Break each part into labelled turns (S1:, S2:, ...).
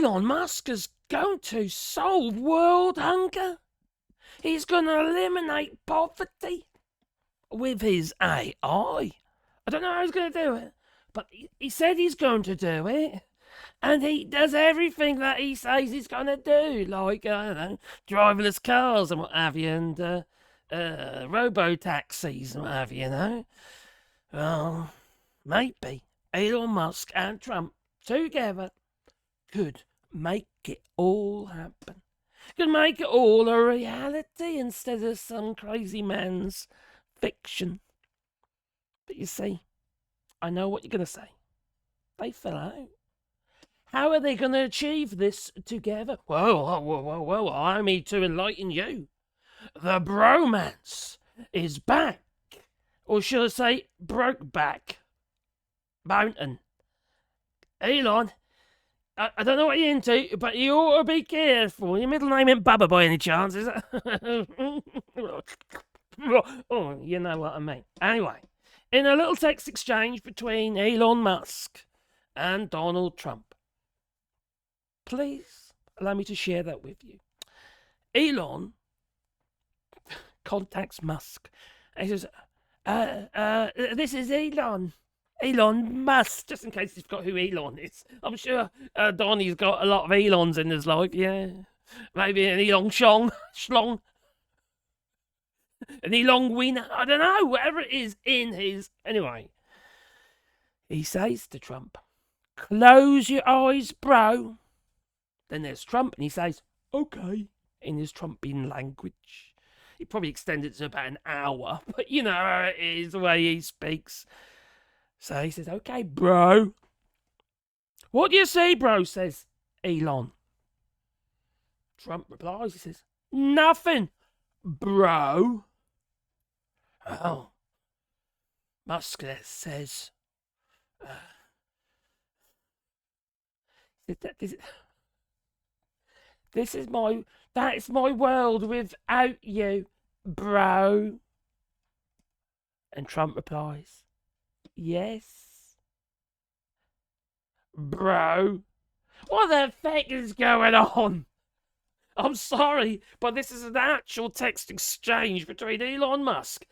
S1: Elon Musk is going to solve world hunger. He's going to eliminate poverty with his AI. I don't know how he's going to do it, but he said he's going to do it. And he does everything that he says he's going to do, like, I don't know, driverless cars and what have you, and robo-taxis and what have you, Well, maybe Elon Musk and Trump together could make it all happen. Could make it all a reality instead of some crazy man's fiction. But you see, I know what you're going to say. They fell out. How are they going to achieve this together? Well, I need to enlighten you. The bromance is back. Or should I say, broke back. Mountain. Elon, I don't know what you're into, but you ought to be careful. Your middle name ain't Bubba by any chance, is it? Oh, you know what I mean. Anyway, in a little text exchange between Elon Musk and Donald Trump, please allow me to share that with you. Elon contacts Musk and he says, this is Elon Musk, just in case you've got who Elon is. I'm sure Donnie's got a lot of Elons in his life, yeah. Maybe an Elon Schlong, an Elon Wiener, I don't know, whatever it is in his... Anyway, he says to Trump, close your eyes, bro. Then there's Trump, and he says, okay, in his Trumpian language. He probably extended it to about an hour, but you know how it is, the way he speaks. So he says, okay, bro. What do you say, bro, says Elon. Trump replies, he says, nothing, bro. Oh. Musk says, that's my world without you, bro. And Trump replies, yes, bro. What the heck is going on? I'm sorry, but this is an actual text exchange between Elon Musk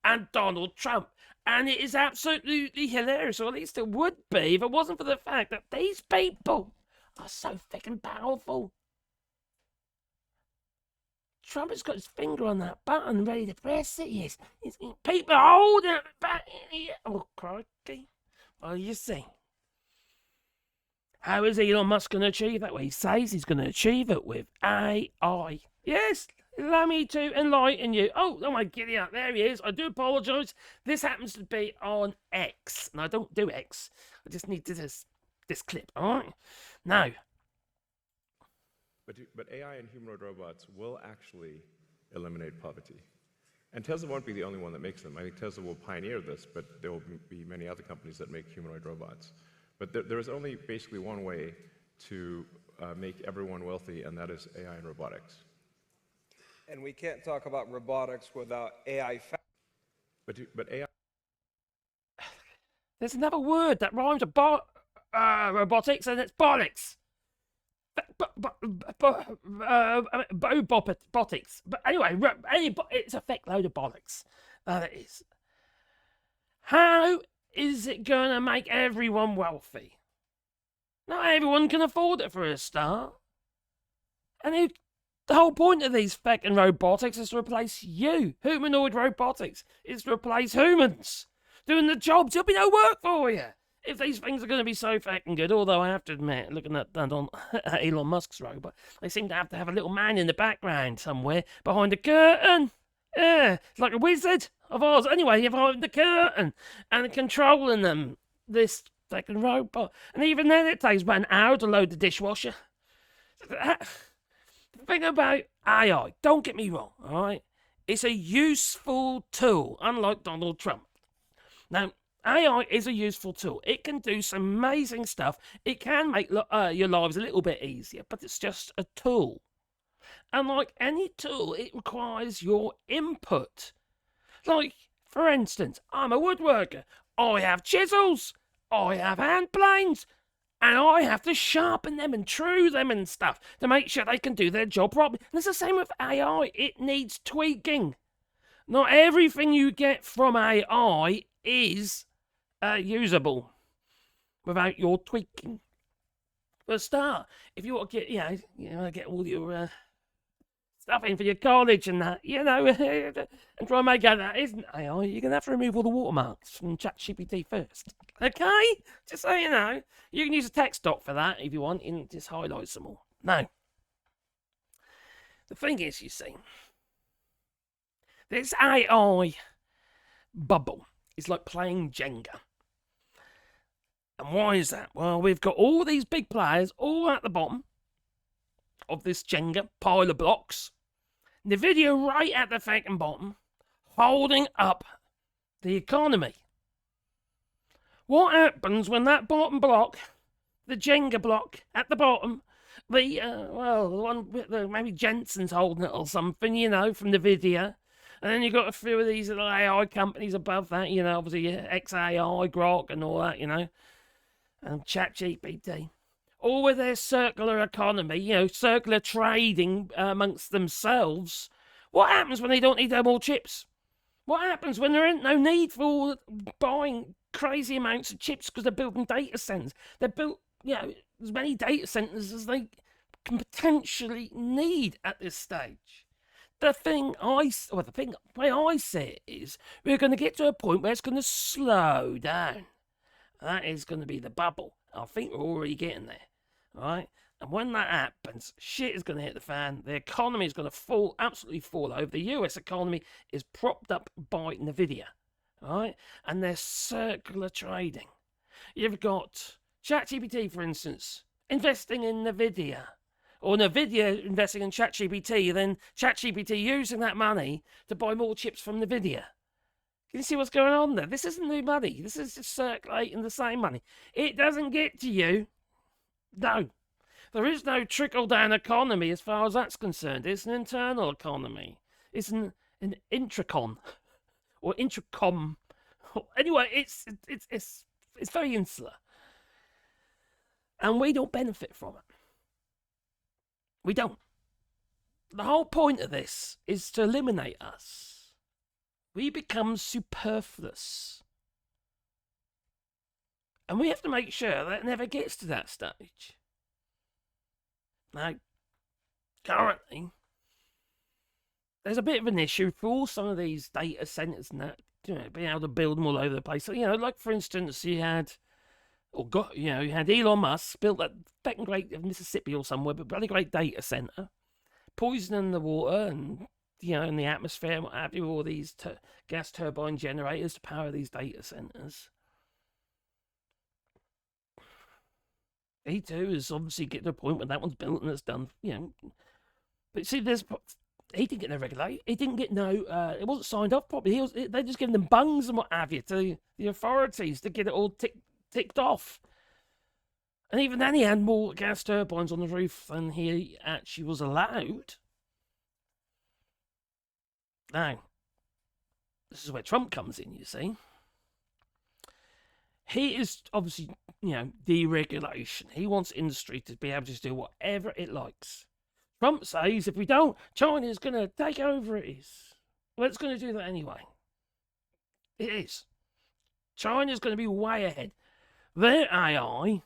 S1: and Donald Trump. And it is absolutely hilarious, or at least it would be, if it wasn't for the fact that these people are so fucking powerful. Trump has got his finger on that button, ready to press it. Yes, people are holding it back. Oh, crikey. Well, you see. How is Elon Musk going to achieve that? Well, he says he's going to achieve it with AI. Yes, allow me to enlighten you. Oh my giddy up. There he is. I do apologise. This happens to be on X. And I don't do X. I just need this clip, all right? Now.
S2: But AI and humanoid robots will actually eliminate poverty. And Tesla won't be the only one that makes them. I think Tesla will pioneer this, but there will be many other companies that make humanoid robots. But there is only basically one way to make everyone wealthy, and that is AI and robotics.
S3: And we can't talk about robotics without AI.
S2: But AI...
S1: There's another word that rhymes with robotics, and it's bollocks. Botics. But anyway, it's a fake load of bollocks. That is. How is it going to make everyone wealthy? Not everyone can afford it for a start. And the whole point of these fucking robotics is to replace you. Humanoid robotics is to replace humans doing the jobs. There'll be no work for you if these things are going to be so fucking good. Although I have to admit, looking at Elon Musk's robot, they seem to have a little man in the background somewhere behind a curtain. Yeah, it's like a wizard of Oz. Anyway, you're behind the curtain and controlling them, this fucking robot. And even then, it takes about an hour to load the dishwasher. The thing about AI, don't get me wrong, all right? It's a useful tool, unlike Donald Trump. Now, AI is a useful tool. It can do some amazing stuff. It can make your lives a little bit easier, but it's just a tool. And like any tool, it requires your input. Like, for instance, I'm a woodworker. I have chisels. I have hand planes. And I have to sharpen them and true them and stuff to make sure they can do their job properly. And it's the same with AI. It needs tweaking. Not everything you get from AI is usable without your tweaking. For a start, if you want to get, get all your stuff in for your college and that, and try and make out that isn't AI, you're going to have to remove all the watermarks from ChatGPT first. Okay? Just so you know. You can use a text doc for that if you want, and just highlight some more. No. The thing is, you see, this AI bubble is like playing Jenga. And why is that? Well, we've got all these big players all at the bottom of this Jenga pile of blocks. The video right at the fucking bottom, holding up the economy. What happens when that bottom block, the Jenga block at the bottom, the one with maybe Jensen's holding it or something, from the video. And then you've got a few of these little AI companies above that, obviously XAI, Grok and all that, and ChatGPT. All with their circular economy, circular trading amongst themselves. What happens when they don't need no more chips? What happens when there ain't no need for buying crazy amounts of chips because they're building data centers? They're built, as many data centers as they can potentially need at this stage. The way I see it is we're going to get to a point where it's going to slow down. That is going to be the bubble. I think we're already getting there, right? And when that happens, shit is going to hit the fan. The economy is going to absolutely fall over. The US economy is propped up by Nvidia, right? And their circular trading. You've got ChatGPT, for instance, investing in Nvidia. Or Nvidia investing in ChatGPT, then ChatGPT using that money to buy more chips from Nvidia. Can you see what's going on there? This isn't new money. This is just circulating the same money. It doesn't get to you. No. There is no trickle-down economy as far as that's concerned. It's an internal economy. It's an intracon. Or intracom. Anyway, it's very insular. And we don't benefit from it. We don't. The whole point of this is to eliminate us. We become superfluous. And we have to make sure that it never gets to that stage. Now, currently, there's a bit of an issue for some of these data centers and that, being able to build them all over the place. So, like for instance, you had Elon Musk built that second great Mississippi or somewhere, but bloody great data center, poisoning the water and in the atmosphere and what have you, all these gas turbine generators to power these data centers. He too is obviously getting to a point where that one's built and it's done, But see, he didn't get no regulation. He didn't get it wasn't signed off properly. They're just giving them bungs and what have you to the authorities to get it all ticked off. And even then, he had more gas turbines on the roof than he actually was allowed. Now, this is where Trump comes in, you see. He is obviously, deregulation. He wants industry to be able to do whatever it likes. Trump says if we don't, China's going to take over it. Well, it's going to do that anyway. It is. China's going to be way ahead. Their AI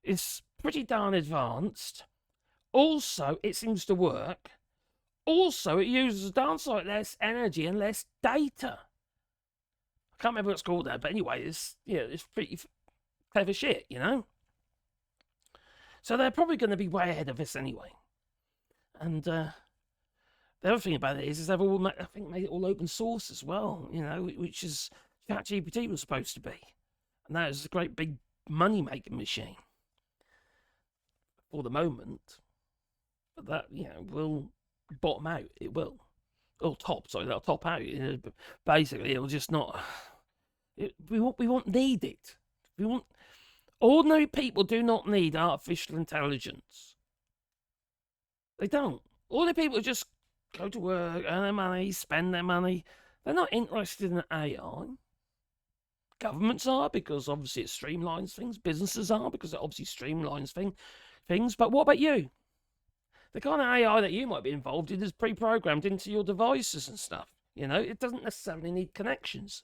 S1: is pretty darn advanced. Also, it seems to work. Also, it uses a darn sight less energy and less data. I can't remember what it's called there, but anyway, it's pretty clever shit, So they're probably going to be way ahead of us anyway. And the other thing about it is they've all, made it all open source as well, which is ChatGPT was supposed to be. And that is a great big money-making machine for the moment. But that, will bottom out. It will. It'll top out. Basically, it'll just not... we won't need it. Ordinary people do not need artificial intelligence. They don't. Ordinary people just go to work, earn their money, spend their money. They're not interested in AI. Governments are, because obviously it streamlines things. Businesses are, because it obviously streamlines things. But what about you? The kind of AI that you might be involved in is pre-programmed into your devices and stuff. You know, it doesn't necessarily need connections.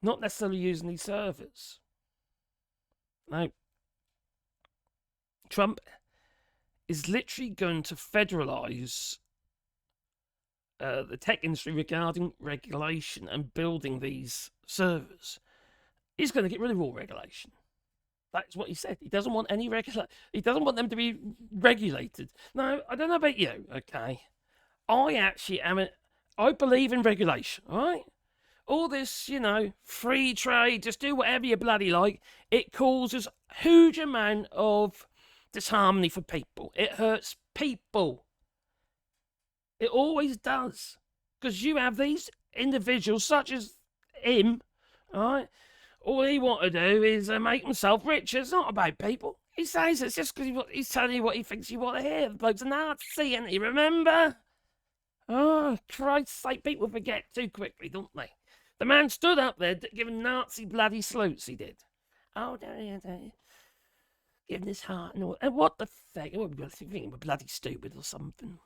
S1: Not necessarily using these servers. Now, Trump is literally going to federalize the tech industry regarding regulation and building these servers. He's going to get rid of all regulation. That's what he said. He doesn't want any He doesn't want them to be regulated. Now, I don't know about you, okay? I actually am. I believe in regulation, all right? All this, you know, free trade, just do whatever you bloody like. It causes a huge amount of disharmony for people. It hurts people. It always does. Because you have these individuals, such as him, all right? All he want to do is make himself rich. It's not about people. He says it's just because he's telling you what he thinks you want to hear. The bloke's a Nazi, isn't he? Remember? Oh, Christ's sake, people forget too quickly, don't they? The man stood up there giving Nazi bloody salutes, he did. Oh, giving his heart and all. And what the fuck? What was he thinking? We're bloody stupid or something.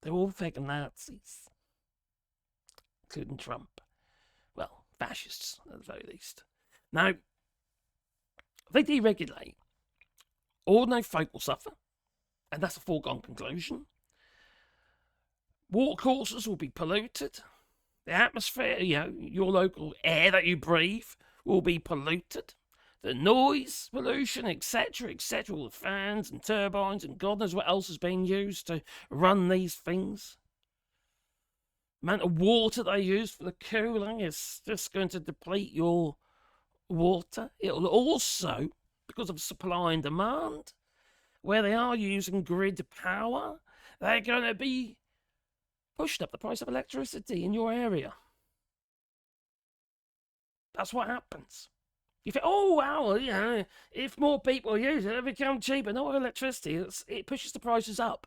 S1: They're all fucking Nazis, including Trump. Well, fascists, at the very least. Now, if they deregulate, ordinary folk will suffer, and that's a foregone conclusion. Watercourses will be polluted. The atmosphere, you know, your local air that you breathe will be polluted. The noise pollution, etc., all the fans and turbines and God knows what else is being used to run these things. The amount of water they use for the cooling is just going to deplete your water. It'll also, because of supply and demand, where they are using grid power, they're going to be pushing up the price of electricity in your area. That's what happens. You think, oh, wow, you know, if more people use it, it'll become cheaper. No, with electricity, it pushes the prices up.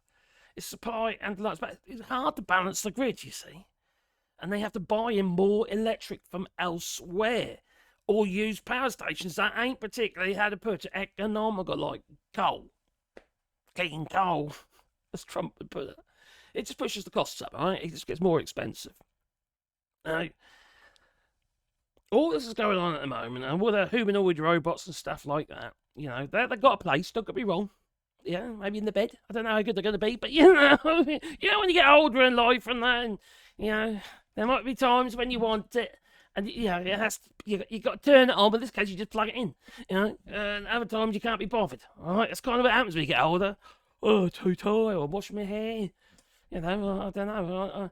S1: It's supply and demand. But it's hard to balance the grid, you see. And they have to buy in more electric from elsewhere or use power stations that ain't particularly, how to put it, economical, like coal. Clean coal, as Trump would put it. It just pushes the costs up, right? It just gets more expensive. Now, all this is going on at the moment, and with the humanoid robots and stuff like that, you know, they've got a place, don't get me wrong. Yeah, maybe in the bed. I don't know how good they're going to be, but you know, when you get older in life and that, and, you know, there might be times when you want it, and, you know, it has to, you got to turn it on, but in this case, you just plug it in, you know, and other times you can't be bothered, all right? That's kind of what happens when you get older. Oh, too tired, or wash my hair. You know, I don't know.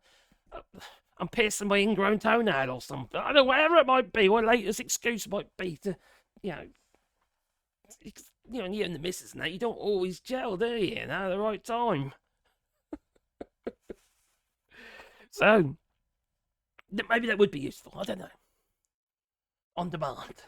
S1: I'm piercing my ingrown toenail or something. I don't know, whatever it might be, what latest excuse might be to, you know, you and the missus and that, you don't always gel, do you? You know, at the right time. So, maybe that would be useful. I don't know. On demand.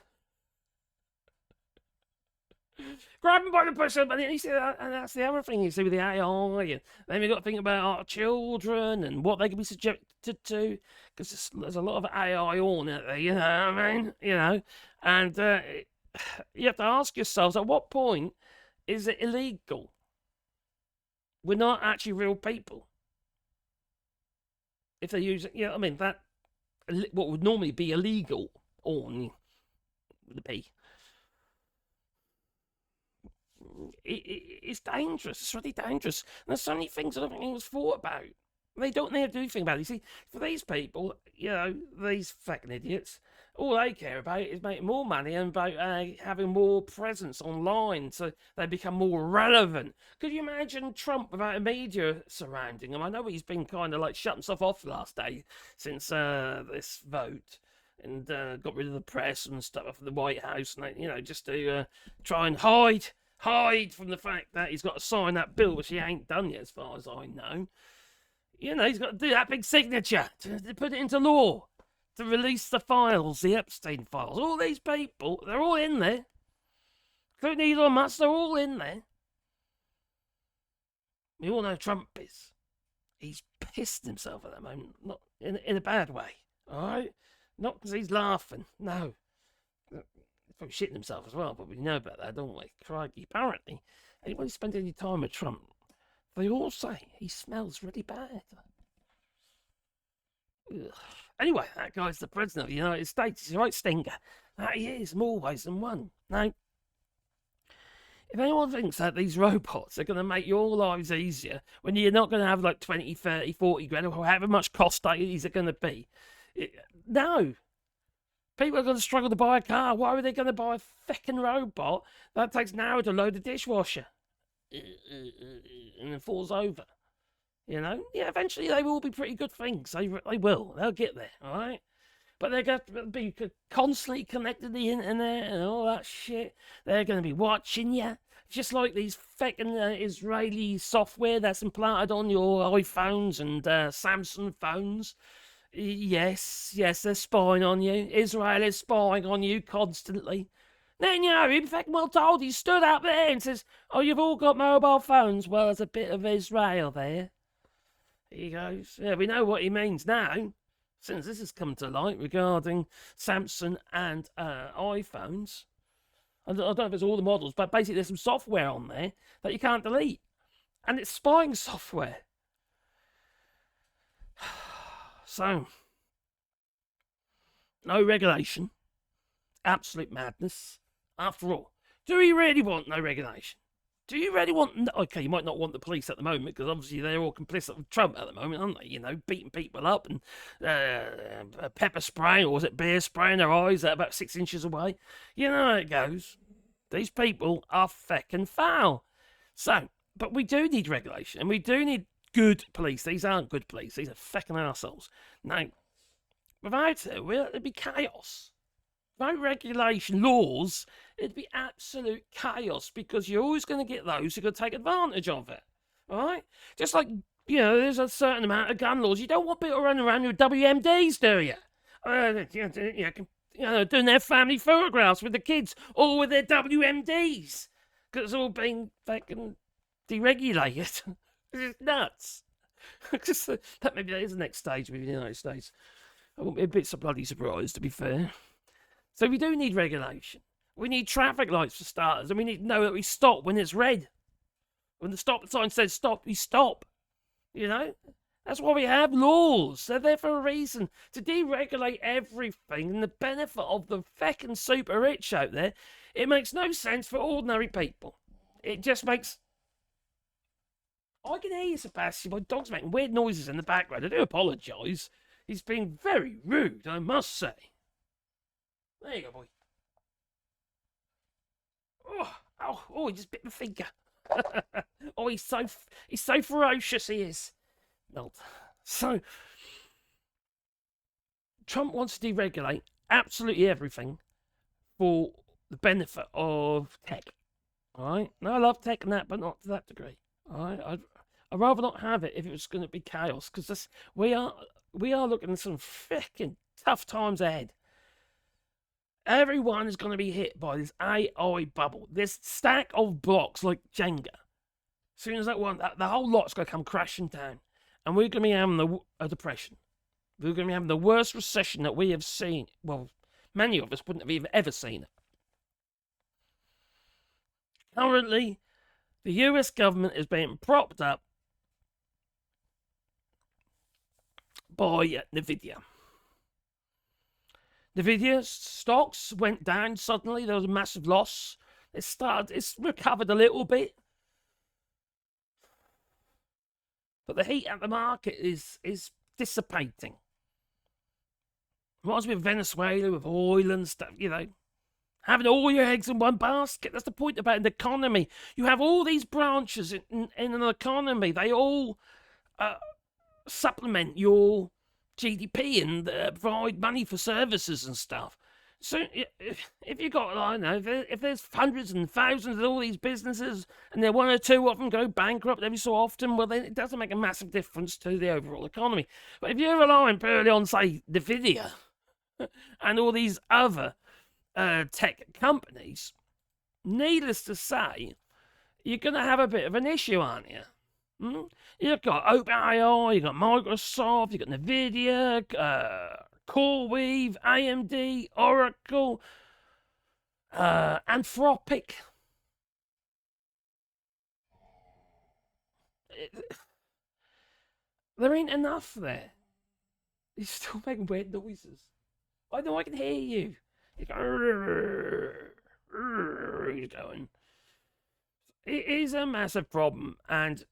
S1: Grab them by the push up, and you see that, and that's the other thing you see with the AI. And then we've got to think about our children and what they can be subjected to, because there's a lot of AI on it there, you know what I mean? You know, and you have to ask yourselves, at what point is it illegal? We're not actually real people. If they use it, I mean, that, what would normally be illegal on the P. It's dangerous. It's really dangerous. And there's so many things I don't think anyone's thought about. They don't need to do anything about it. You see, for these people, you know, these fucking idiots, all they care about is making more money and about having more presence online so they become more relevant. Could you imagine Trump without a media surrounding him? I know he's been kind of like shut himself off the last day since this vote. And got rid of the press and stuff from the White House, and you know, just to try and hide from the fact that he's got to sign that bill, which he ain't done yet, as far as I know. You know, he's got to do that big signature to put it into law, to release the files, the Epstein files. All these people, they're all in there. Including Elon Musk, they're all in there. We all know Trump is. He's pissed himself at the moment, not in a bad way, all right? Not because he's laughing. No. He's probably shitting himself as well, but we know about that, don't we? Crikey. Apparently, anybody spend any time with Trump, they all say he smells really bad. Ugh. Anyway, that guy's the president of the United States. He's a right stinker. That he is, more ways than one. Now, if anyone thinks that these robots are going to make your lives easier when you're not going to have like 20, 30, 40 grand or however much cost these are going to be, no. People are going to struggle to buy a car. Why are they going to buy a feckin' robot that takes an hour to load a dishwasher and it falls over? You know? Yeah, eventually they will be pretty good things. They will. They'll get there, all right? But they're going to be constantly connected to the internet and all that shit. They're going to be watching you. Just like these feckin' Israeli software that's implanted on your iPhones and Samsung phones. Yes, they're spying on you. Israel is spying on you constantly. Then, you know, in fact, well told, he stood up there and says, oh, you've all got mobile phones. Well, there's a bit of Israel there. He goes, yeah, we know what he means now, since this has come to light regarding Samsung and iPhones. I don't know if it's all the models, but basically there's some software on there that you can't delete. And it's spying software. So, no regulation. Absolute madness. After all, do we really want no regulation? Do you really want... Okay, you might not want the police at the moment, because obviously they're all complicit with Trump at the moment, aren't they? You know, beating people up and pepper spray, or was it beer spray in their eyes at about 6 inches away? You know how it goes. These people are feckin' foul. So, but we do need regulation, and we do need good police. These aren't good police. These are feckin' arseholes. Now, without it, it'd be chaos. Without regulation, laws, it'd be absolute chaos, because you're always going to get those who are going to take advantage of it. All right? Just like, you know, there's a certain amount of gun laws. You don't want people running around with WMDs, do you? Doing their family photographs with the kids, or with their WMDs. Because it's all been fucking deregulated. It's nuts. That maybe that is the next stage with the United States. I won't be a bit bloody surprised, to be fair. So we do need regulation. We need traffic lights for starters, and we need to know that we stop when it's red. When the stop sign says stop, we stop. You know? That's why we have laws. They're there for a reason. To deregulate everything and the benefit of the feckin' super rich out there, it makes no sense for ordinary people. It just makes... I can hear you, Sebastian. My dog's making weird noises in the background. I do apologise. He's been very rude, I must say. There you go, boy. Oh, he just bit my finger. Oh, he's so ferocious, he is. No. So, Trump wants to deregulate absolutely everything for the benefit of tech. All right? Now, I love tech and that, but not to that degree. All right? I'd rather not have it if it was going to be chaos, because we are looking at some freaking tough times ahead. Everyone is going to be hit by this AI bubble, this stack of blocks like Jenga. As soon as the whole lot's going to come crashing down, and we're going to be having a depression. We're going to be having the worst recession that we have seen. Well, many of us wouldn't have ever seen it. Currently, the US government is being propped up by Nvidia. Nvidia stocks went down suddenly. There was a massive loss. It's recovered a little bit. But the heat at the market is dissipating. Reminds me of Venezuela with oil and stuff, you know. Having all your eggs in one basket. That's the point about an economy. You have all these branches in an economy. They all supplement your GDP and provide money for services and stuff. So if you got, I don't know, if there's hundreds and thousands of all these businesses and there one or two of them go bankrupt every so often, well, then it doesn't make a massive difference to the overall economy. But if you're relying purely on, say, Nvidia and all these other tech companies, needless to say, you're going to have a bit of an issue, aren't you? You've got OpenAI, you've got Microsoft, you've got Nvidia, CoreWeave, AMD, Oracle, Anthropic. There ain't enough there. You're still making weird noises. I know I can hear you. He's going. It is a massive problem, and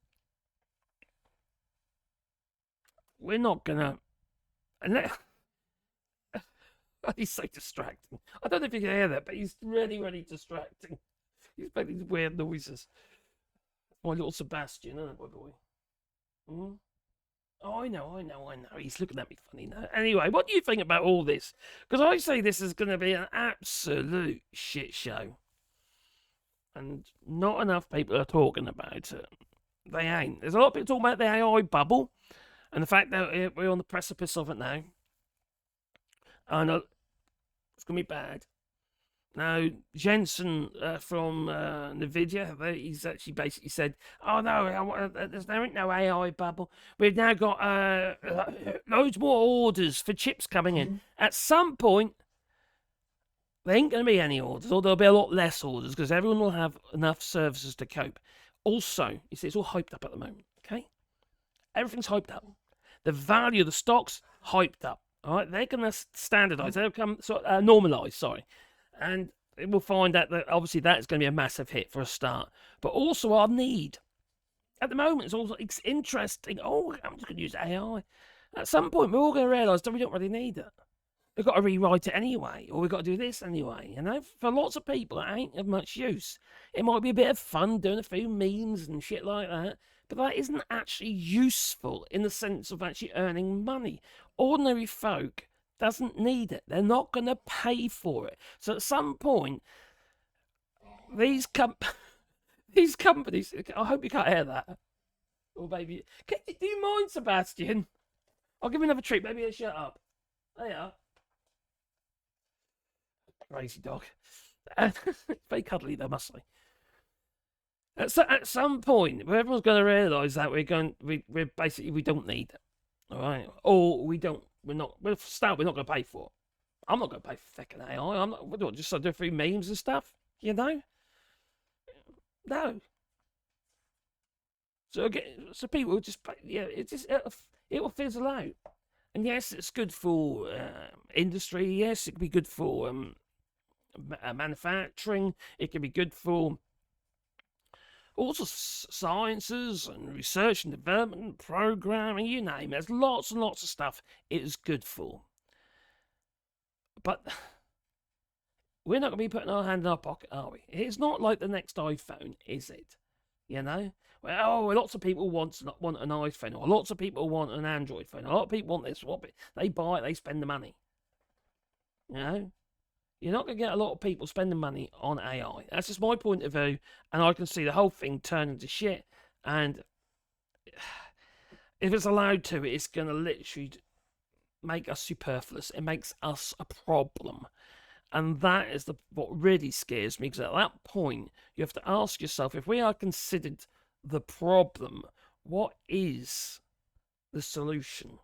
S1: we're not gonna. He's so distracting. I don't know if you can hear that, but he's really, really distracting. He's making these weird noises. My little Sebastian, isn't it, my boy? Hmm? Oh, I know. He's looking at me funny now. Anyway, what do you think about all this? Because I say this is going to be an absolute shit show. And not enough people are talking about it. They ain't. There's a lot of people talking about the AI bubble and the fact that we're on the precipice of it now. And it's going to be bad. Now, Jensen from NVIDIA, he's actually basically said, oh no, there ain't no AI bubble. We've now got loads more orders for chips coming in. At some point, there ain't going to be any orders, or there'll be a lot less orders because everyone will have enough services to cope. Also, you see, it's all hyped up at the moment, okay? Everything's hyped up. The value of the stocks, hyped up. All right, they're going to standardize. They'll come normalize. Sorry, and we'll find out that obviously that is going to be a massive hit for a start. But also our need at the moment is also interesting. Oh, I'm just going to use AI. At some point, we're all going to realise that we don't really need it. We've got to rewrite it anyway, or we've got to do this anyway. You know, for lots of people, it ain't of much use. It might be a bit of fun doing a few memes and shit like that, but that isn't actually useful in the sense of actually earning money. Ordinary folk doesn't need it. They're not going to pay for it. So at some point, these companies. I hope you can't hear that. Or maybe, do you mind, Sebastian? I'll give you another treat. Maybe shut up. There you are. Crazy dog. Very cuddly though, must I? At some point, everyone's going to realise that we're basically we don't need it, all right? Or we're not going to pay for it. I'm not going to pay for fucking AI. I'm not. What, just do a few memes and stuff, you know? No. So people just it will fizzle out. And yes, it's good for industry. Yes, it can be good for manufacturing. It can be good for also sciences and research and development, programming, you name it. There's lots and lots of stuff it is good for. But we're not going to be putting our hand in our pocket, are we? It's not like the next iPhone, is it? You know? Well, lots of people want an iPhone, or lots of people want an Android phone. A lot of people want this. They buy it, they spend the money. You know? You're not going to get a lot of people spending money on AI. That's just my point of view, and I can see the whole thing turning to shit. And if it's allowed to, it's going to literally make us superfluous. It makes us a problem. And that is what really scares me, because at that point, you have to ask yourself, if we are considered the problem, what is the solution?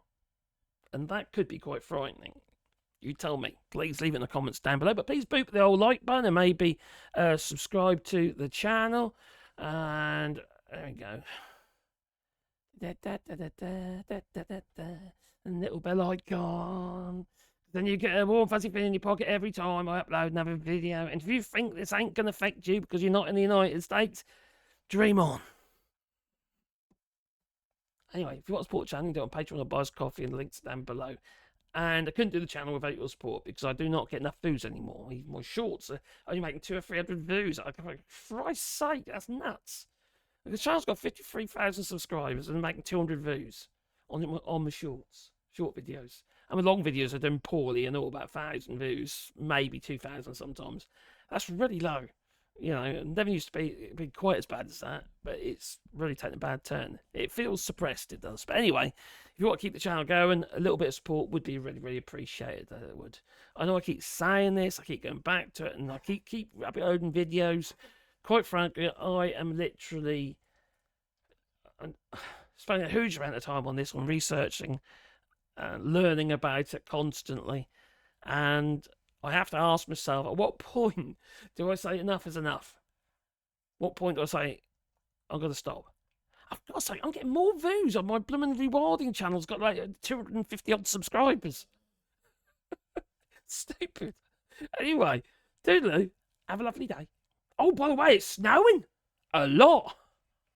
S1: And that could be quite frightening. You tell me. Please leave it in the comments down below. But please boop the old like button and maybe subscribe to the channel. And there we go. And little bell icon. Then you get a warm fuzzy feeling in your pocket every time I upload another video. And if you think this ain't going to affect you because you're not in the United States, dream on. Anyway, if you want to support the channel, you can do it on Patreon or buy us coffee, and the links down below. And I couldn't do the channel without your support because I do not get enough views anymore. Even my shorts are only making 200 or 300 views. For Christ's sake, that's nuts. The channel's got 53,000 subscribers and making 200 views on my short videos. And the long videos are doing poorly and all about 1,000 views, maybe 2,000 sometimes. That's really low. You know, it never used to be quite as bad as that, but it's really taken a bad turn. It feels suppressed, it does. But anyway, if you want to keep the channel going, a little bit of support would be really, really appreciated. It would. I know I keep saying this, I keep going back to it, and I keep uploading videos. Quite frankly, I am literally spending a huge amount of time on this, on researching learning about it constantly. And I have to ask myself, at what point do I say enough is enough? What point do I say, I'm going to stop? I've got to say, I'm getting more views on my blooming rewarding channel. It's got like 250 odd subscribers. Stupid. Anyway, toodaloo. Have a lovely day. Oh, by the way, it's snowing a lot.